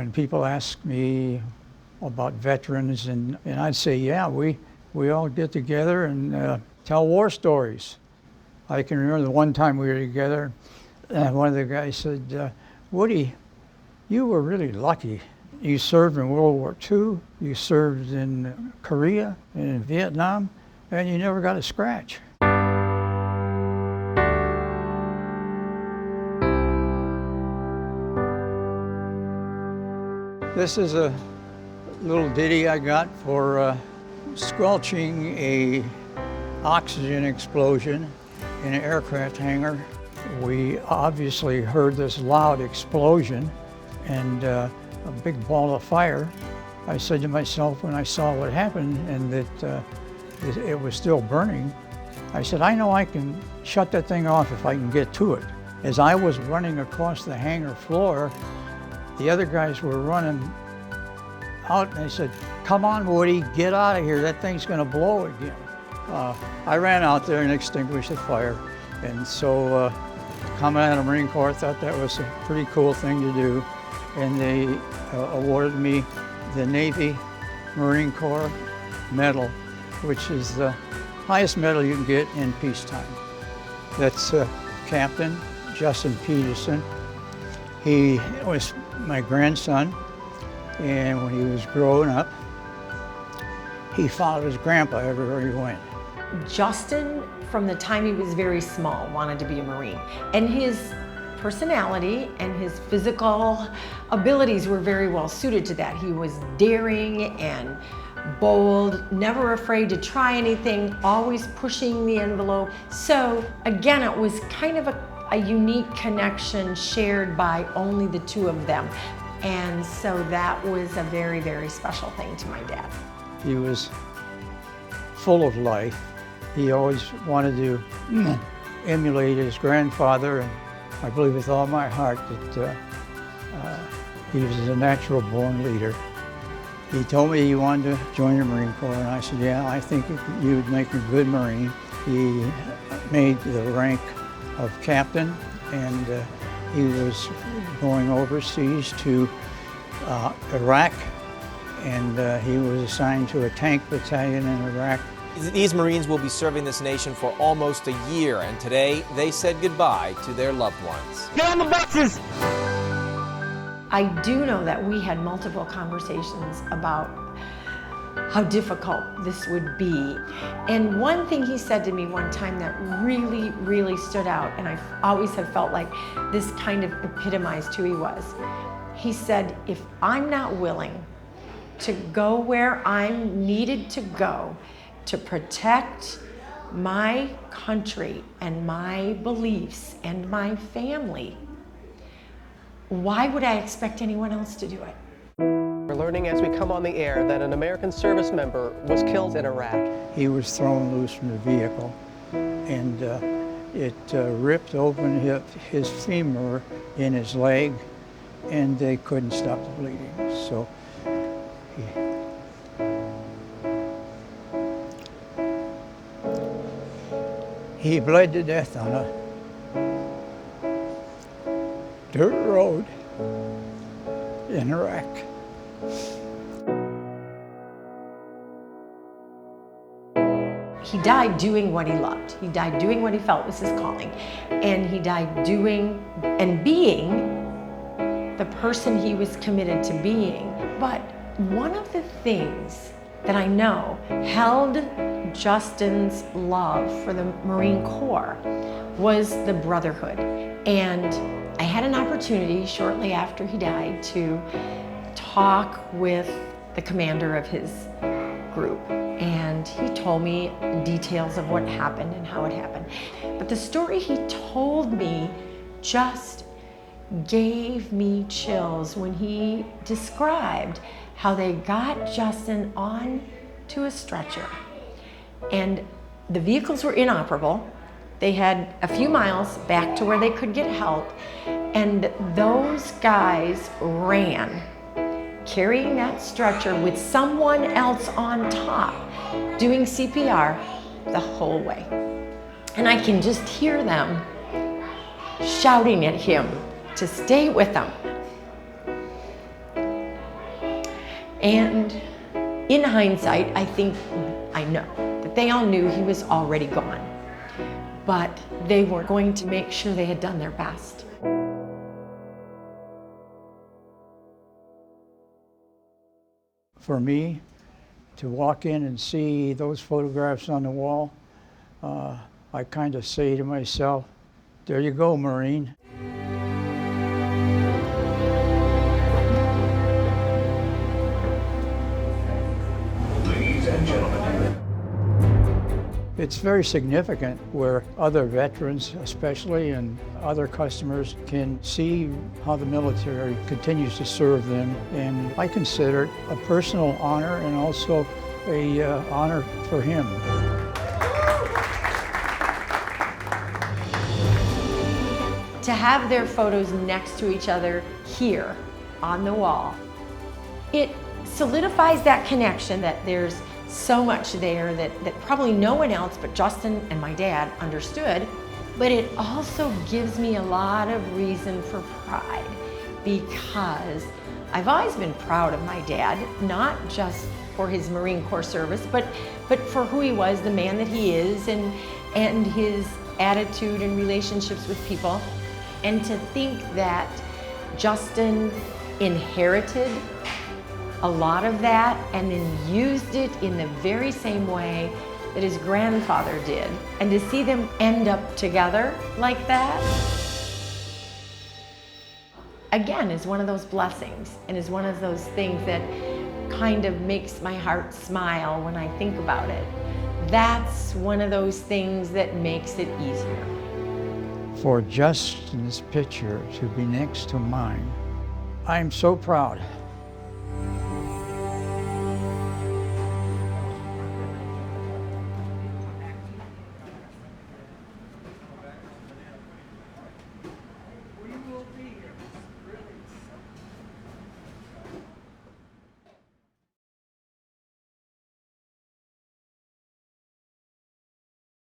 when people ask me about veterans, and I'd say, yeah, we all get together and tell war stories. I can remember the one time we were together, and one of the guys said, Woody, you were really lucky. You served in World War II, you served in Korea and in Vietnam, and you never got a scratch. This is a little ditty I got for squelching a oxygen explosion in an aircraft hangar. We obviously heard this loud explosion and a big ball of fire. I said to myself when I saw what happened and that it was still burning, I said, I know I can shut that thing off if I can get to it. As I was running across the hangar floor, the other guys were running out and they said, come on, Woody, get out of here. That thing's gonna blow again. I ran out there and extinguished the fire. And so coming out of the Marine Corps, I thought that was a pretty cool thing to do. And they awarded me the Navy Marine Corps Medal, which is the highest medal you can get in peacetime. That's Captain Justin Peterson. He was my grandson, and when he was growing up, he followed his grandpa everywhere he went. Justin, from the time he was very small, wanted to be a Marine. And his personality and his physical abilities were very well suited to that. He was daring and bold, never afraid to try anything, always pushing the envelope. So again, it was kind of a unique connection shared by only the two of them. And so that was a very, very special thing to my dad. He was full of life. He always wanted to emulate his grandfather, and I believe with all my heart that he was a natural born leader. He told me he wanted to join the Marine Corps, and I said, yeah, I think you would make a good Marine. He made the rank of captain, and he was going overseas to Iraq, and he was assigned to a tank battalion in Iraq. These Marines will be serving this nation for almost a year, and today they said goodbye to their loved ones. Get on the buses! I do know that we had multiple conversations about how difficult this would be. And one thing he said to me one time that really, really stood out, and I always have felt like this kind of epitomized who he was. He said, if I'm not willing to go where I'm needed to go to protect my country and my beliefs and my family, why would I expect anyone else to do it? We're learning as we come on the air that an American service member was killed in Iraq. He was thrown loose from the vehicle, and it ripped open his femur in his leg, and they couldn't stop the bleeding. So he bled to death on a dirt road in Iraq. He died doing what he loved. He died doing what he felt was his calling. And he died doing and being the person he was committed to being. But one of the things that I know held Justin's love for the Marine Corps was the brotherhood. And I had an opportunity shortly after he died to talk with the commander of his group. And he told me details of what happened and how it happened. But the story he told me just gave me chills when he described how they got Justin on to a stretcher. And the vehicles were inoperable. They had a few miles back to where they could get help. And those guys ran, carrying that stretcher with someone else on top, doing CPR the whole way. And I can just hear them shouting at him to stay with them. And in hindsight, I know that they all knew he was already gone, but they were going to make sure they had done their best. For me, to walk in and see those photographs on the wall, I kind of say to myself, there you go, Marine. Ladies and gentlemen. It's very significant where other veterans, especially, and other customers can see how the military continues to serve them. And I consider it a personal honor and also a honor for him. To have their photos next to each other here on the wall, it solidifies that connection that there's so much there that probably no one else but Justin and my dad understood, but it also gives me a lot of reason for pride, because I've always been proud of my dad, not just for his Marine Corps service, but for who he was, the man that he is, and his attitude and relationships with people. And to think that Justin inherited a lot of that and then used it in the very same way that his grandfather did. And to see them end up together like that, again, is one of those blessings and is one of those things that kind of makes my heart smile when I think about it. That's one of those things that makes it easier. For Justin's picture to be next to mine, I'm so proud.